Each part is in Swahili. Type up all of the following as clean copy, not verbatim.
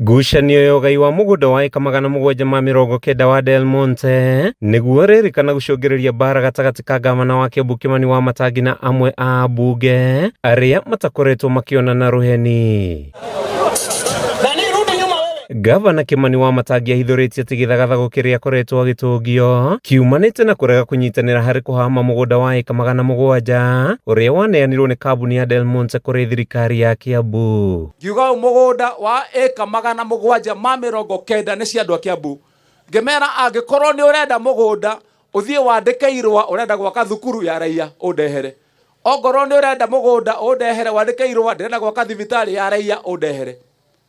Ngucanio ya ugai wa mugunda wa eka 790 wa Del Monte niguo ririkana gucungireria mbara gatagati ka gavana wa Kiambu Kimani Wamatangi na amwe a ambunge aria matakoretwo makionana ruheni. Gavana Kimani Wamatangi ahithuritie ati githagathago kiria akoretwo agitungio kiumanite na kurega kunyitanira hari kuhama mugunda wa eka 700 uria waneanirwo ni kambuni ya Del Monte kuri thirikari ya Kiambu. Ngiuga mugunda wa eka 790 ni cia andu a Kiambu. Ngemera angikorwo ni urenda mugunda uthie wandike irwa urenda gwaka thukuru ya raia undehere. Ongorwo ni urenda mugunda undehere wandike irwa ndirenda gwaka thibitari ya raia undehere.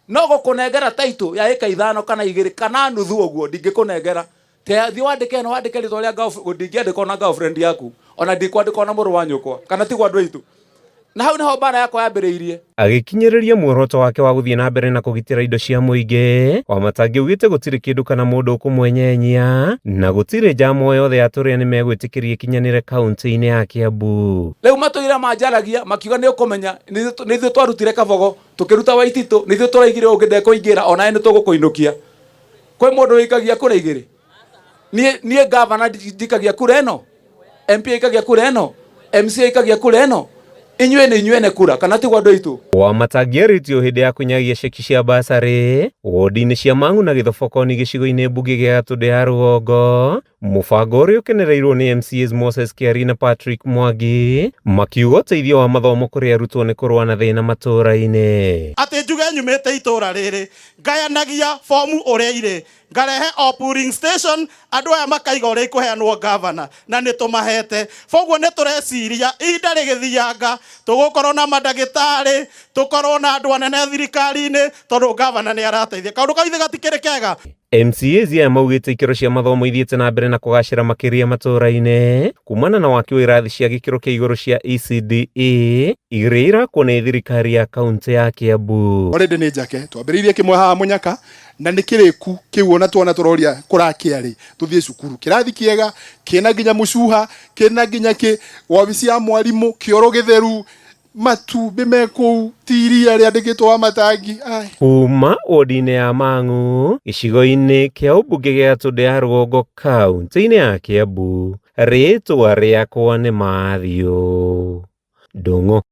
No gukunengera taito ya eka 5 kana 2 kana nuthu uguo ndingikunengera te thi wandike no wandike ritho ria ndingiandika na girlfriend yaku ona ndikwandika na muru wa nyukwa kana tigwa andu aitu na hau niho mbara yakwa yambiriirie. Agikinyiriria muoroto wake wa guthie na mbere na kugitira indo cia muingi, Wamatangi ugite gutiri kindu kana mundu ukumwenyenya na gutiri jamu yothe yaturia ni megwitikiria kinyanire kaunti-ini ya Kiambu. Riu matuira manjaragia makiuga ni ukumenya ni thio twarutire Kabogo tukiruta Waititu ni thio turaigire unginde kuingira ona ni tugukuinukia kwi mundu wikagia kura igiri nie governor ndikagia kura eno MP ikagia kura eno MC ikagia kura eno inyuene kura kana tigwa andu aitu. Wamatangi aritio hindi ya kunyagia ceki cia basari wodi-ini cia Mang'u na Githobokoni gicigo-ini mbunge gia Gatundu ya Rũgongo, mubango uria ukenereirwo ni MCAs Moses Kiari na Patrick Mwangi makiuga uteithio wa mathomo kuri arutwo ni kurwa na thina matura-ini. Ati njuge nyumite itura riri ngayanagia fomu uria ire ngarehe o polling station andu aya makaiga uria ikuheanwo governor na nitumahete foguo nitureciria ihinda rigithianga tugukorwo na mandagitari tukorwo na andu anene thirikari-ini tondu governor ni arateithia kaundu kaithe gatikiri kega. MCAs ya maugite ikiro cia mathomo ithiete na mbere na kugacira makiria matura-ini kumana na waki wa irathi cia gikiro kia iguru cia ECDA iria irakwo ni thirikari ya kaunti ya Kiambu. Already ni njake twambiriirie kimwe haha Munyaka na ni kiriku kiu ona twana turoria kurakiari tuthie cukuru kirathi kiega kina nginya mucuha kina nginya ki wabici ya mwarimu kioro githeru matumbi meku tiri aria ndikitwo Wamatangi. Kuma wodi-ini ya Mang'u gicigo-ini kia umbunge gia Gatundu ya Rũgongo kaunti-ini ya Kiambu, ritwa riakwa ni Mathio Ndung'u.